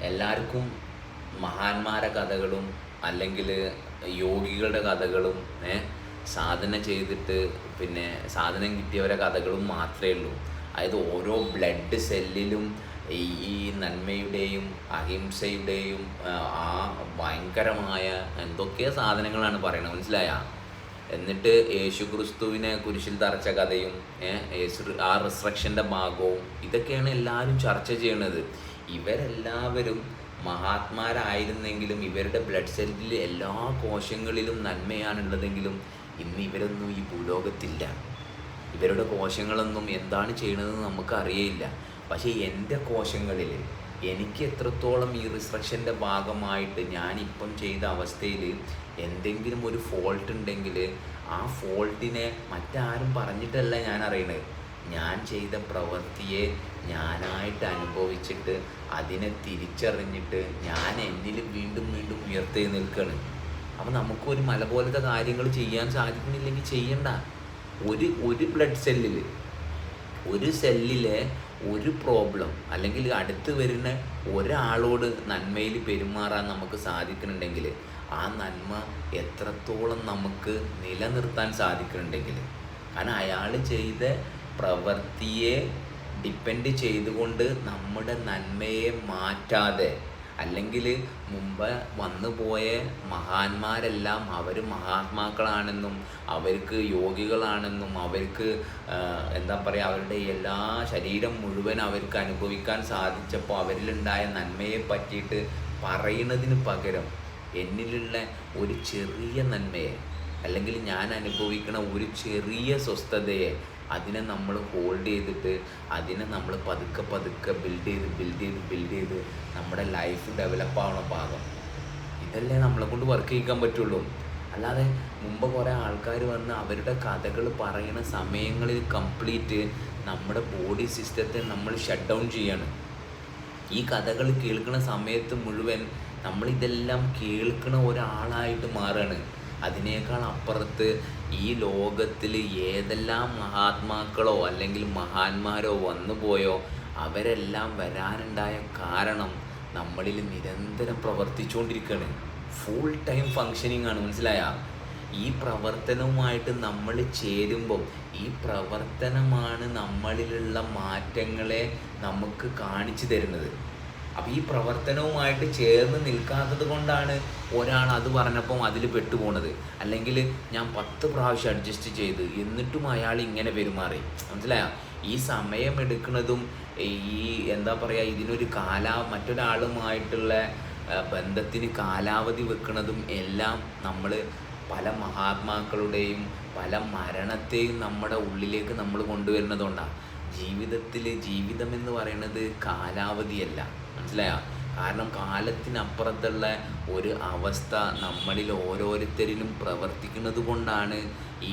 എല്ലാവർക്കും മഹാന്മാരെ കഥകളും അല്ലെങ്കിൽ യോഗികളുടെ കഥകളും സാധന ചെയ്തിട്ട് പിന്നെ സാധനം കിട്ടിയവരെ കഥകളും മാത്രമേ ഉള്ളൂ. അതായത് ഓരോ ബ്ലഡ് സെല്ലിലും ഈ നന്മയുടെയും അഹിംസയുടെയും ആ ഭയങ്കരമായ എന്തൊക്കെയോ സാധനങ്ങളാണ് പറയണത്, മനസ്സിലായ? എന്നിട്ട് യേശു ക്രിസ്തുവിനെ കുരിശിൽ തറച്ച കഥയും ആ റിസ്ട്രക്ഷൻ്റെ ഭാഗവും ഇതൊക്കെയാണ് എല്ലാവരും ചർച്ച ചെയ്യണത്. ഇവരെല്ലാവരും മഹാത്മാരായിരുന്നെങ്കിലും ഇവരുടെ ബ്ലഡ് സെല്ലിൽ എല്ലാ കോശങ്ങളിലും നന്മയാണുള്ളതെങ്കിലും ഇന്ന് ഇവരൊന്നും ഈ ഭൂലോകത്തില്ല. ഇവരുടെ കോശങ്ങളൊന്നും എന്താണ് ചെയ്യണതെന്ന് നമുക്കറിയില്ല. പക്ഷേ എൻ്റെ കോശങ്ങളിൽ എനിക്ക് എത്രത്തോളം ഈ റിസ്ട്രക്ഷൻ്റെ ഭാഗമായിട്ട് ഞാനിപ്പം ചെയ്ത അവസ്ഥയിൽ എന്തെങ്കിലും ഒരു ഫോൾട്ട് ഉണ്ടെങ്കിൽ ആ ഫോൾട്ടിനെ മറ്റാരും പറഞ്ഞിട്ടല്ല ഞാൻ അറിയണത്. ഞാൻ ചെയ്ത പ്രവൃത്തിയെ ഞാനായിട്ട് അനുഭവിച്ചിട്ട് അതിനെ തിരിച്ചറിഞ്ഞിട്ട് ഞാൻ എന്നിൽ വീണ്ടും വീണ്ടും ഉയർത്തെഴുന്നേൽക്കുകയാണ്. അപ്പം നമുക്കൊരു മല പോലത്തെ കാര്യങ്ങൾ ചെയ്യാൻ സാധിക്കുന്നില്ലെങ്കിൽ ചെയ്യണ്ട. ഒരു ബ്ലഡ് സെല്ലിൽ ഒരു സെല്ലിലെ ഒരു പ്രോബ്ലം അല്ലെങ്കിൽ അടുത്ത് വരുന്ന ഒരാളോട് നന്മയിൽ പെരുമാറാൻ നമുക്ക് സാധിക്കുന്നുണ്ടെങ്കിൽ ആ നന്മ എത്രത്തോളം നമുക്ക് നിലനിർത്താൻ സാധിക്കുന്നുണ്ടെങ്കിൽ, കാരണം അയാൾ ചെയ്ത പ്രവൃത്തിയെ ഡിപ്പെൻഡ് ചെയ്തുകൊണ്ട് നമ്മുടെ നന്മയെ മാറ്റാതെ, അല്ലെങ്കിൽ മുമ്പ് വന്നു പോയ മഹാന്മാരെല്ലാം അവർ മഹാത്മാക്കളാണെന്നും അവർക്ക് യോഗികളാണെന്നും അവർക്ക് എന്താ പറയുക അവരുടെ എല്ലാ ശരീരം മുഴുവൻ അവർക്ക് അനുഭവിക്കാൻ സാധിച്ചപ്പോൾ അവരിലുണ്ടായ നന്മയെ പറ്റിയിട്ട് പറയുന്നതിന് പകരം എന്നിലുള്ള ഒരു ചെറിയ നന്മയെ അല്ലെങ്കിൽ ഞാൻ അനുഭവിക്കുന്ന ഒരു ചെറിയ സ്വസ്ഥതയെ അതിനെ നമ്മൾ ഹോൾഡ് ചെയ്തിട്ട് അതിനെ നമ്മൾ പതുക്കെ പതുക്കെ ബിൽഡ് ചെയ്ത് നമ്മുടെ ലൈഫ് ഡെവലപ്പ് ആവണ ഭാഗം ഇതല്ലേ നമ്മളെ കൊണ്ട് വർക്ക് ചെയ്യിക്കാൻ പറ്റുള്ളൂ. അല്ലാതെ മുമ്പ് കുറേ ആൾക്കാർ വന്ന് അവരുടെ കഥകൾ പറയുന്ന സമയങ്ങളിൽ കംപ്ലീറ്റ് നമ്മുടെ ബോഡി സിസ്റ്റത്തെ നമ്മൾ ഷട്ട് ഡൗൺ ചെയ്യാണ്. ഈ കഥകൾ കേൾക്കുന്ന സമയത്ത് മുഴുവൻ നമ്മളിതെല്ലാം കേൾക്കുന്ന ഒരാളായിട്ട് മാറുകയാണ്. അതിനേക്കാൾ അപ്പുറത്ത് ഈ ലോകത്തിൽ ഏതെല്ലാം മഹാത്മാക്കളോ അല്ലെങ്കിൽ മഹാന്മാരോ വന്നു പോയോ അവരെല്ലാം വരാനുണ്ടായ കാരണം നമ്മളിൽ നിരന്തരം പ്രവർത്തിച്ചുകൊണ്ടിരിക്കുകയാണ്. ഫുൾ ടൈം ഫങ്ഷനിങ് ആണ്, മനസ്സിലായ? ഈ പ്രവർത്തനവുമായിട്ട് നമ്മൾ ചേരുമ്പോൾ ഈ പ്രവർത്തനമാണ് നമ്മളിലുള്ള മാറ്റങ്ങളെ നമുക്ക് കാണിച്ചു തരുന്നത്. അപ്പോൾ ഈ പ്രവർത്തനവുമായിട്ട് ചേർന്ന് നിൽക്കാത്തത് കൊണ്ടാണ് ഒരാൾ അത് പറഞ്ഞപ്പം അതിൽ പെട്ടുപോണത്. അല്ലെങ്കിൽ ഞാൻ 10 പ്രാവശ്യം അഡ്ജസ്റ്റ് ചെയ്ത് എന്നിട്ടും അയാൾ ഇങ്ങനെ പെരുമാറി, മനസ്സിലായ? ഈ സമയമെടുക്കുന്നതും ഈ എന്താ പറയുക ഇതിനൊരു മറ്റൊരാളുമായിട്ടുള്ള ബന്ധത്തിന് കാലാവധി വെക്കുന്നതും എല്ലാം നമ്മൾ പല മഹാത്മാക്കളുടെയും പല മരണത്തെയും നമ്മുടെ ഉള്ളിലേക്ക് നമ്മൾ കൊണ്ടുവരുന്നതുകൊണ്ടാണ്. ജീവിതം എന്ന് പറയുന്നത് കാലാവധിയല്ല, മനസ്സിലായോ? കാരണം കാലത്തിനപ്പുറത്തുള്ള ഒരു അവസ്ഥ നമ്മളിൽ ഓരോരുത്തരിലും പ്രവർത്തിക്കുന്നത് കൊണ്ടാണ്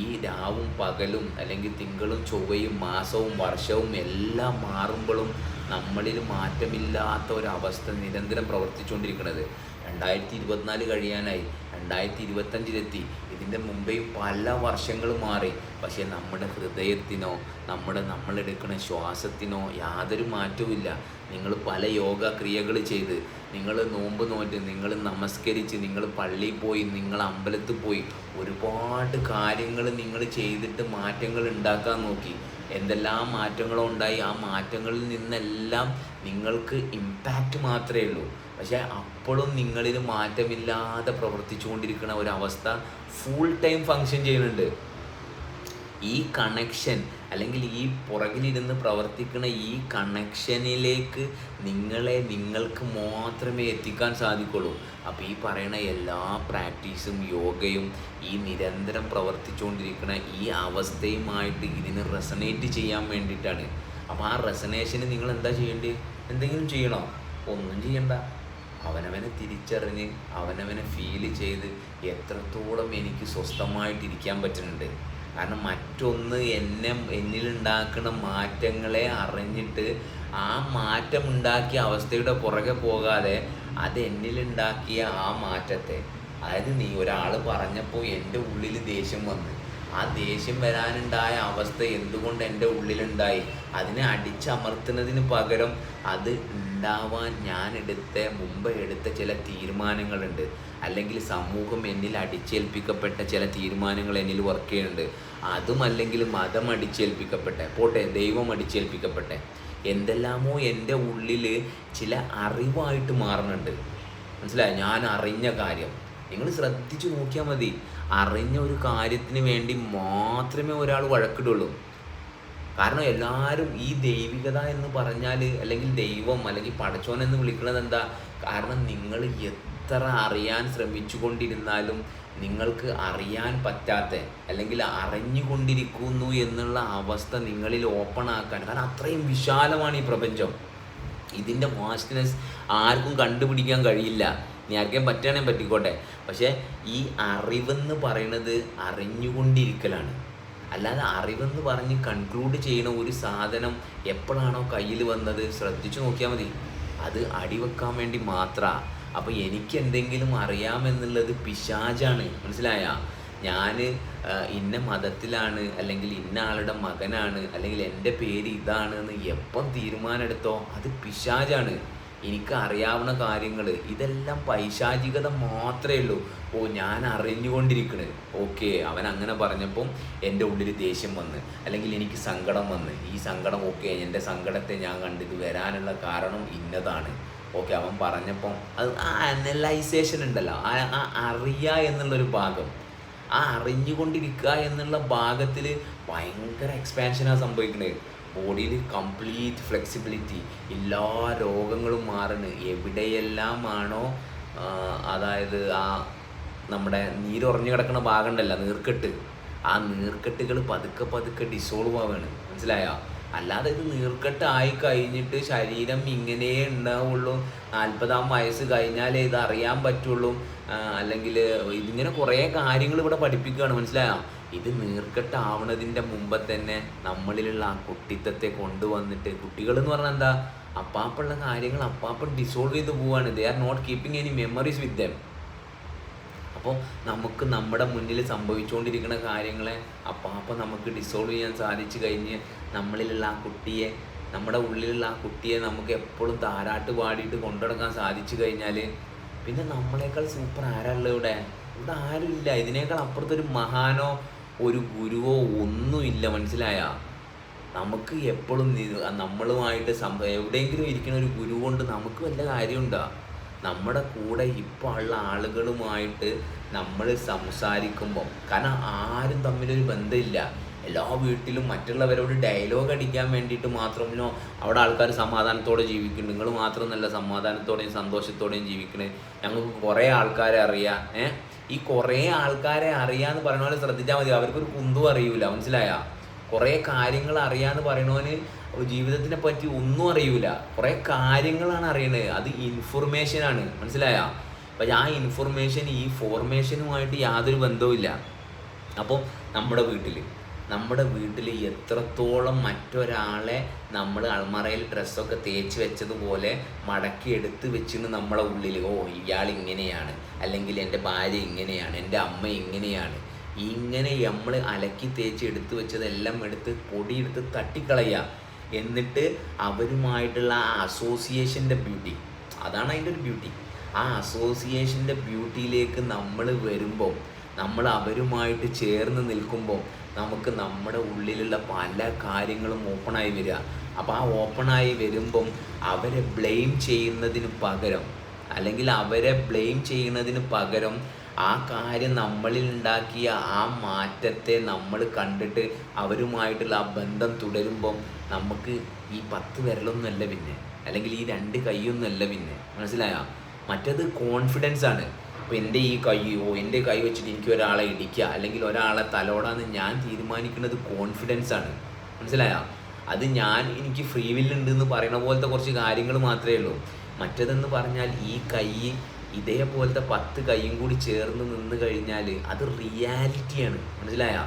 ഈ രാവും പകലും അല്ലെങ്കിൽ തിങ്കളും ചൊവ്വയും മാസവും വർഷവും എല്ലാം മാറുമ്പോഴും നമ്മളിൽ മാറ്റമില്ലാത്ത ഒരവസ്ഥ നിരന്തരം പ്രവർത്തിച്ചുകൊണ്ടിരിക്കുന്നത്. 2024 കഴിയാനായി, 2025 ഇതിൻ്റെ മുമ്പേയും പല വർഷങ്ങൾ മാറി. പക്ഷേ നമ്മുടെ ഹൃദയത്തിനോ നമ്മളെടുക്കുന്ന ശ്വാസത്തിനോ യാതൊരു മാറ്റവുമില്ല. നിങ്ങൾ പല യോഗ ക്രിയകൾ ചെയ്ത്, നിങ്ങൾ നോമ്പ് നോറ്റ്, നിങ്ങൾ നമസ്കരിച്ച്, നിങ്ങൾ പള്ളിയിൽ പോയി, നിങ്ങൾ അമ്പലത്തിൽ പോയി, ഒരുപാട് കാര്യങ്ങൾ നിങ്ങൾ ചെയ്തിട്ട് മാറ്റങ്ങൾ ഉണ്ടാക്കാൻ നോക്കി. എന്തെല്ലാം മാറ്റങ്ങളോ ഉണ്ടായി. ആ മാറ്റങ്ങളിൽ നിന്നെല്ലാം നിങ്ങൾക്ക് ഇമ്പാക്റ്റ് മാത്രമേ ഉള്ളൂ. പക്ഷേ അപ്പോഴും നിങ്ങളിൽ മാറ്റമില്ലാതെ പ്രവർത്തിച്ചു കൊണ്ടിരിക്കുന്ന ഒരവസ്ഥ ഫുൾ ടൈം ഫങ്ഷൻ ചെയ്യുന്നുണ്ട്. ഈ കണക്ഷൻ അല്ലെങ്കിൽ ഈ പുറകിലിരുന്ന് പ്രവർത്തിക്കുന്ന ഈ കണക്ഷനിലേക്ക് നിങ്ങൾക്ക് മാത്രമേ എത്തിക്കാൻ സാധിക്കുള്ളൂ. അപ്പോൾ ഈ പറയുന്ന എല്ലാ പ്രാക്ടീസും യോഗയും ഈ നിരന്തരം പ്രവർത്തിച്ചുകൊണ്ടിരിക്കുന്ന ഈ അവസ്ഥയുമായിട്ട് ഇതിന് റെസനേറ്റ് ചെയ്യാൻ വേണ്ടിയിട്ടാണ്. അപ്പോൾ ആ റെസനേഷന് നിങ്ങൾ എന്താ ചെയ്യേണ്ടത്? എന്തെങ്കിലും ചെയ്യണോ? ഒന്നും ചെയ്യണ്ട. അവനവനെ തിരിച്ചറിഞ്ഞ് അവനവനെ ഫീല് ചെയ്ത് എത്രത്തോളം എനിക്ക് സ്വസ്ഥമായിട്ടിരിക്കാൻ പറ്റുന്നുണ്ട്. കാരണം മറ്റൊന്ന് എന്നിലുണ്ടാക്കുന്ന മാറ്റങ്ങളെ അറിഞ്ഞിട്ട് ആ മാറ്റമുണ്ടാക്കിയ അവസ്ഥയുടെ പുറകെ പോകാതെ അത് എന്നിലുണ്ടാക്കിയ ആ മാറ്റത്തെ, അതായത് ഒരാൾ പറഞ്ഞപ്പോൾ എൻ്റെ ഉള്ളിൽ ദേഷ്യം വന്ന് ആ ദേഷ്യം വരാനുണ്ടായ അവസ്ഥ എന്തുകൊണ്ട് എൻ്റെ ഉള്ളിലുണ്ടായി, അതിനെ അടിച്ചമർത്തുന്നതിന് പകരം അത് ഉണ്ടാവാൻ മുമ്പ് എടുത്ത ചില തീരുമാനങ്ങളുണ്ട്, അല്ലെങ്കിൽ സമൂഹം എന്നിൽ അടിച്ചേൽപ്പിക്കപ്പെട്ട ചില തീരുമാനങ്ങൾ എന്നിൽ വർക്ക് ചെയ്യുന്നുണ്ട്. അതും അല്ലെങ്കിൽ മതം അടിച്ചേൽപ്പിക്കപ്പെട്ടെ പോട്ടെ, ദൈവം അടിച്ചേൽപ്പിക്കപ്പെട്ടെ എന്തെല്ലാമോ എൻ്റെ ഉള്ളിൽ ചില അറിവായിട്ട് മാറുന്നുണ്ട്. മനസ്സിലായോ? ഞാൻ അറിഞ്ഞ കാര്യം നിങ്ങൾ ശ്രദ്ധിച്ചു നോക്കിയാൽ മതി. അറിഞ്ഞ ഒരു കാര്യത്തിന് വേണ്ടി മാത്രമേ ഒരാൾ വഴക്കിടുള്ളൂ. കാരണം എല്ലാവരും ഈ ദൈവികത എന്ന് പറഞ്ഞാൽ, അല്ലെങ്കിൽ ദൈവം അല്ലെങ്കിൽ പടച്ചോൻ എന്ന് വിളിക്കുന്നത് എന്താ? കാരണം നിങ്ങൾ എത്ര അറിയാൻ ശ്രമിച്ചു കൊണ്ടിരുന്നാലും നിങ്ങൾക്ക് അറിയാൻ പറ്റാത്ത, അല്ലെങ്കിൽ അറിഞ്ഞുകൊണ്ടിരിക്കുന്നു എന്നുള്ള അവസ്ഥ നിങ്ങളിൽ ഓപ്പൺ ആക്കാൻ, കാരണം അത്രയും വിശാലമാണ് ഈ പ്രപഞ്ചം. ഇതിൻ്റെ വാസ്റ്റ്നെസ് ആർക്കും കണ്ടുപിടിക്കാൻ കഴിയില്ല. നീ ആർക്കും പറ്റുകയാണെങ്കിൽ പറ്റിക്കോട്ടെ. പക്ഷേ ഈ അറിവെന്ന് പറയുന്നത് അറിഞ്ഞുകൊണ്ടിരിക്കലാണ്. അല്ലാതെ അറിവെന്ന് പറഞ്ഞ് കൺക്ലൂഡ് ചെയ്യണ ഒരു സാധനം എപ്പോഴാണോ കയ്യിൽ വന്നത് ശ്രദ്ധിച്ചു നോക്കിയാൽ മതി, അത് അടിവെക്കാൻ വേണ്ടി മാത്രമാണ്. അപ്പോൾ എനിക്ക് എന്തെങ്കിലും അറിയാമെന്നുള്ളത് പിശാചാണ്. മനസ്സിലായ? ഞാൻ ഇന്ന മതത്തിലാണ്, അല്ലെങ്കിൽ ഇന്ന ആളുടെ മകനാണ്, അല്ലെങ്കിൽ എൻ്റെ പേര് ഇതാണ് എന്ന് എപ്പം തീരുമാനം എടുത്തോ അത് പിശാചാണ്. എനിക്ക് അറിയാവുന്ന കാര്യങ്ങൾ ഇതെല്ലാം പൈശാചികത മാത്രമേ ഉള്ളൂ. ഞാൻ അറിഞ്ഞുകൊണ്ടിരിക്കണത്. ഓക്കെ, അവൻ അങ്ങനെ പറഞ്ഞപ്പം എൻ്റെ ഉള്ളിൽ ദേഷ്യം വന്ന്, അല്ലെങ്കിൽ എനിക്ക് സങ്കടം വന്ന്, ഈ സങ്കടം ഓക്കെ, എൻ്റെ സങ്കടത്തെ ഞാൻ കണ്ടിത് വരാനുള്ള കാരണം ഇന്നതാണ്. ഓക്കെ, അവൻ പറഞ്ഞപ്പം അത് ആ അനലൈസേഷൻ ഉണ്ടല്ലോ, ആ അറിയുക എന്നുള്ളൊരു ഭാഗം, ആ അറിഞ്ഞുകൊണ്ടിരിക്കുക എന്നുള്ള ഭാഗത്തിൽ ഭയങ്കര എക്സ്പാൻഷനാണ് സംഭവിക്കുന്നത്. ബോഡിയിൽ കംപ്ലീറ്റ് ഫ്ലെക്സിബിലിറ്റി, എല്ലാ രോഗങ്ങളും മാറുന്നു. എവിടെയെല്ലാമാണോ അതായത് ആ നമ്മുടെ നീരുറഞ്ഞു കിടക്കുന്ന ഭാഗം ഉണ്ടല്ലോ, നീർക്കെട്ട്, ആ നീർക്കെട്ടുകൾ പതുക്കെ പതുക്കെ ഡിസോൾവ് ആവുകയാണ്. മനസ്സിലായോ? അല്ലാതെ ഇത് നീർക്കെട്ടായി കഴിഞ്ഞിട്ട് ശരീരം ഇങ്ങനെ ഉണ്ടാവുള്ളൂ, 40-ആം വയസ്സ് കഴിഞ്ഞാലേ ഇത് അറിയാൻ പറ്റുള്ളൂ, അല്ലെങ്കിൽ ഇതിങ്ങനെ കുറേ കാര്യങ്ങൾ ഇവിടെ പഠിപ്പിക്കുകയാണ്. മനസ്സിലായോ? ഇത് നീർക്കെട്ടാവണതിൻ്റെ മുമ്പ് തന്നെ നമ്മളിലുള്ള ആ കുട്ടിത്തത്തെ കൊണ്ടുവന്നിട്ട്, കുട്ടികൾ എന്ന് പറഞ്ഞാൽ എന്താ, അപ്പാപ്പുള്ള കാര്യങ്ങൾ അപ്പാപ്പൻ ഡിസോൾവ് ചെയ്ത് പോവാണ്. They are not keeping any memories with them. അപ്പോൾ നമുക്ക് നമ്മുടെ മുന്നിൽ സംഭവിച്ചുകൊണ്ടിരിക്കുന്ന കാര്യങ്ങളെ അപ്പം നമുക്ക് ഡിസോൾവ് ചെയ്യാൻ സാധിച്ചു കഴിഞ്ഞ് നമ്മളിലുള്ള ആ കുട്ടിയെ, നമ്മുടെ ഉള്ളിലുള്ള ആ കുട്ടിയെ നമുക്ക് എപ്പോഴും താരാട്ട് പാടിയിട്ട് കൊണ്ടുനടക്കാൻ സാധിച്ചു കഴിഞ്ഞാൽ പിന്നെ നമ്മളെക്കാൾ സൂപ്പർ ആരാളുള്ളത് ഇവിടെ? ഇവിടെ ആരുമില്ല. ഇതിനേക്കാൾ അപ്പുറത്തൊരു മഹാനോ ഒരു ഗുരുവോ ഒന്നുമില്ല. മനസ്സിലായ? നമുക്ക് എപ്പോഴും നമ്മളുമായിട്ട് എവിടെയെങ്കിലും ഇരിക്കുന്ന ഒരു ഗുരു കൊണ്ട് നമുക്ക് വല്ല കാര്യമുണ്ടോ? നമ്മുടെ കൂടെ ഇപ്പോൾ ഉള്ള ആളുകളുമായിട്ട് നമ്മൾ സംസാരിക്കുമ്പോൾ, കാരണം ആരും തമ്മിലൊരു ബന്ധമില്ല. എല്ലാ വീട്ടിലും മറ്റുള്ളവരോട് ഡയലോഗ് അടിക്കാൻ വേണ്ടിയിട്ട് മാത്രമല്ലോ അവിടെ ആൾക്കാർ സമാധാനത്തോടെ ജീവിക്കുന്നുണ്ട്. നിങ്ങൾ മാത്രം നല്ല സമാധാനത്തോടെയും സന്തോഷത്തോടെയും ജീവിക്കണേ. ഞങ്ങൾക്ക് കുറേ ആൾക്കാരെ അറിയാം. ഈ കുറേ ആൾക്കാരെ അറിയാമെന്ന് പറയുന്ന പോലെ ശ്രദ്ധിച്ചാൽ മതി, അവർക്കൊരു കുന്തും അറിയൂല. മനസ്സിലായ? കുറേ കാര്യങ്ങൾ അറിയാമെന്ന് പറയുന്നവന് ജീവിതത്തിനെ പറ്റി ഒന്നും അറിയൂല. കുറേ കാര്യങ്ങളാണ് അറിയണത്, അത് ഇൻഫർമേഷനാണ്. മനസ്സിലായ? പക്ഷെ ആ ഇൻഫർമേഷൻ ഈ ഫോർമേഷനുമായിട്ട് യാതൊരു ബന്ധവുമില്ല. അപ്പോൾ നമ്മുടെ വീട്ടിൽ എത്രത്തോളം മറ്റൊരാളെ നമ്മൾ അൾമറയിൽ ഡ്രസ്സൊക്കെ തേച്ച് വെച്ചതുപോലെ മടക്കി എടുത്ത് വെച്ചിട്ട് നമ്മളെ ഉള്ളിൽ ഇയാൾ ഇങ്ങനെയാണ്, അല്ലെങ്കിൽ എൻ്റെ ഭാര്യ ഇങ്ങനെയാണ്, എൻ്റെ അമ്മ ഇങ്ങനെയാണ്, ഇങ്ങനെ നമ്മൾ അലക്കി തേച്ച് എടുത്ത് വെച്ചതെല്ലാം എടുത്ത് പൊടിയെടുത്ത് തട്ടിക്കളയുക. എന്നിട്ട് അവരുമായിട്ടുള്ള ആ അസോസിയേഷൻ്റെ ബ്യൂട്ടി, അതാണ് അതിൻ്റെ ഒരു ബ്യൂട്ടി. ആ അസോസിയേഷൻ്റെ ബ്യൂട്ടിയിലേക്ക് നമ്മൾ വരുമ്പോൾ, നമ്മൾ അവരുമായിട്ട് ചേർന്ന് നിൽക്കുമ്പോൾ നമുക്ക് നമ്മുടെ ഉള്ളിലുള്ള പല കാര്യങ്ങളും ഓപ്പണായി വരിക. അപ്പോൾ ആ ഓപ്പണായി വരുമ്പം അവരെ ബ്ലെയിം ചെയ്യുന്നതിന് പകരം ആ കാര്യം നമ്മളിൽ ഉണ്ടാക്കിയ ആ മാറ്റത്തെ നമ്മൾ കണ്ടിട്ട് അവരുമായിട്ടുള്ള ആ ബന്ധം തുടരുമ്പം നമുക്ക് ഈ 10 വിരലൊന്നുമല്ല പിന്നെ, അല്ലെങ്കിൽ ഈ 2 കൈയൊന്നുമല്ല പിന്നെ. മനസ്സിലായോ? മറ്റത് കോൺഫിഡൻസ് ആണ്. അപ്പോൾ എൻ്റെ കൈ വെച്ചിട്ട് എനിക്ക് ഒരാളെ ഇടിക്കുക, അല്ലെങ്കിൽ ഒരാളെ തലോടാന്ന് ഞാൻ തീരുമാനിക്കുന്നത് കോൺഫിഡൻസ് ആണ്. മനസ്സിലായോ? അത് എനിക്ക് ഫ്രീ വില്ലുണ്ട് എന്ന് പറയുന്ന പോലത്തെ കുറച്ച് കാര്യങ്ങൾ മാത്രമേ ഉള്ളൂ. മറ്റതെന്ന് പറഞ്ഞാൽ ഈ കൈ ഇതേപോലത്തെ 10 കൈയും കൂടി ചേർന്ന് നിന്ന് കഴിഞ്ഞാൽ അത് റിയാലിറ്റിയാണ്. മനസ്സിലായോ?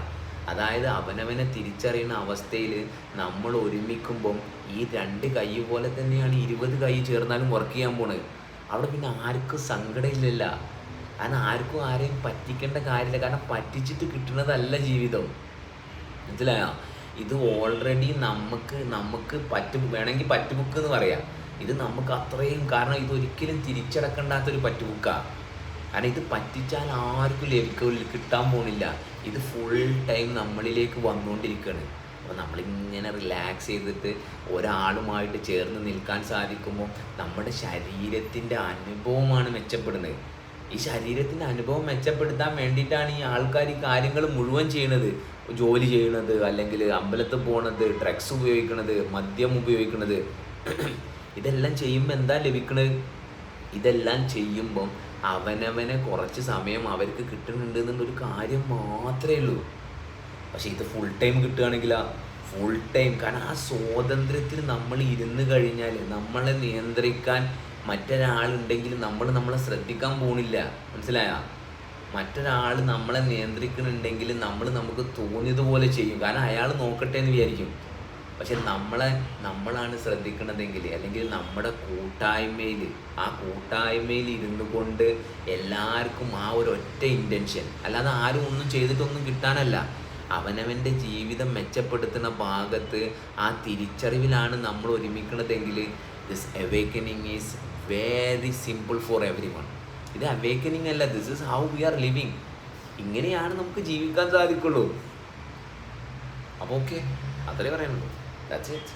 അതായത് അവനവനെ തിരിച്ചറിയുന്ന അവസ്ഥയിൽ നമ്മൾ ഒരുമിക്കുമ്പം ഈ 2 കൈ പോലെ തന്നെയാണ് 20 കൈ ചേർന്നാലും വർക്ക് ചെയ്യാൻ പോണത്. അവിടെ പിന്നെ ആർക്കും സങ്കടമില്ലല്ല. കാരണം ആർക്കും ആരെയും പറ്റിക്കേണ്ട കാര്യമില്ല. കാരണം പറ്റിച്ചിട്ട് കിട്ടുന്നതല്ല ജീവിതം. മനസ്സിലായോ? ഇത് ഓൾറെഡി നമുക്ക് വേണമെങ്കിൽ പറ്റുബുക്ക് എന്ന് പറയാം. ഇത് നമുക്ക് അത്രയും, കാരണം ഇതൊരിക്കലും തിരിച്ചടക്കേണ്ടാത്തൊരു പറ്റുബുക്കാണ്. കാരണം ഇത് പറ്റിച്ചാൽ ആർക്കും കിട്ടാൻ പോണില്ല. ഇത് ഫുൾ ടൈം നമ്മളിലേക്ക് വന്നുകൊണ്ടിരിക്കുകയാണ്. അപ്പോൾ നമ്മളിങ്ങനെ റിലാക്സ് ചെയ്തിട്ട് ഒരാളുമായിട്ട് ചേർന്ന് നിൽക്കാൻ സാധിക്കുമ്പോൾ നമ്മുടെ ശരീരത്തിൻ്റെ അനുഭവമാണ് മെച്ചപ്പെടുന്നത്. ഈ ശരീരത്തിൻ്റെ അനുഭവം മെച്ചപ്പെടുത്താൻ വേണ്ടിയിട്ടാണ് ഈ ആൾക്കാർ ഈ കാര്യങ്ങൾ മുഴുവൻ ചെയ്യണത്. ജോലി ചെയ്യണത്, അല്ലെങ്കിൽ അമ്പലത്തിൽ പോണത്, ഡ്രഗ്സ് ഉപയോഗിക്കണത്, മദ്യം ഉപയോഗിക്കണത്. ഇതെല്ലാം ചെയ്യുമ്പോൾ എന്താ ലഭിക്കണത്? ഇതെല്ലാം ചെയ്യുമ്പം അവനവനെ കുറച്ച് സമയം അവർക്ക് കിട്ടുന്നുണ്ട് എന്നുള്ളൊരു കാര്യം മാത്രമേ ഉള്ളൂ. പക്ഷെ ഇത് ഫുൾ ടൈം കിട്ടുകയാണെങ്കിലാ ഫുൾ ടൈം, കാരണം ആ സ്വാതന്ത്ര്യത്തിൽ നമ്മൾ ഇരുന്ന് കഴിഞ്ഞാൽ നമ്മളെ നിയന്ത്രിക്കാൻ മറ്റൊരാളുണ്ടെങ്കിൽ നമ്മളെ ശ്രദ്ധിക്കാൻ പോണില്ല. മനസ്സിലായ? മറ്റൊരാൾ നമ്മളെ നിയന്ത്രിക്കുന്നുണ്ടെങ്കിൽ നമുക്ക് തോന്നിയതുപോലെ ചെയ്യും. കാരണം അയാൾ നോക്കട്ടെ എന്ന് വിചാരിക്കും. പക്ഷെ നമ്മളാണ് ശ്രദ്ധിക്കണതെങ്കിൽ, അല്ലെങ്കിൽ നമ്മുടെ കൂട്ടായ്മയിൽ ഇരുന്നു കൊണ്ട് എല്ലാവർക്കും ആ ഒരൊറ്റ ഇൻറ്റൻഷൻ, അല്ലാതെ ആരും ഒന്നും ചെയ്തിട്ടൊന്നും കിട്ടാനല്ല, അവനവൻ്റെ ജീവിതം മെച്ചപ്പെടുത്തുന്ന ഭാഗത്ത് ആ തിരിച്ചറിവിലാണ് നമ്മൾ ഒരുമിക്കണതെങ്കിൽ this awakening is very simple for every one. ഇത് അവേക്കനിങ് അല്ല, this is how we are living. ഇങ്ങനെയാണ് നമുക്ക് ജീവിക്കാൻ സാധിക്കുള്ളൂ. അപ്പോൾ ഓക്കെ, അത്രേ പറയാനുള്ളൂ. That's it.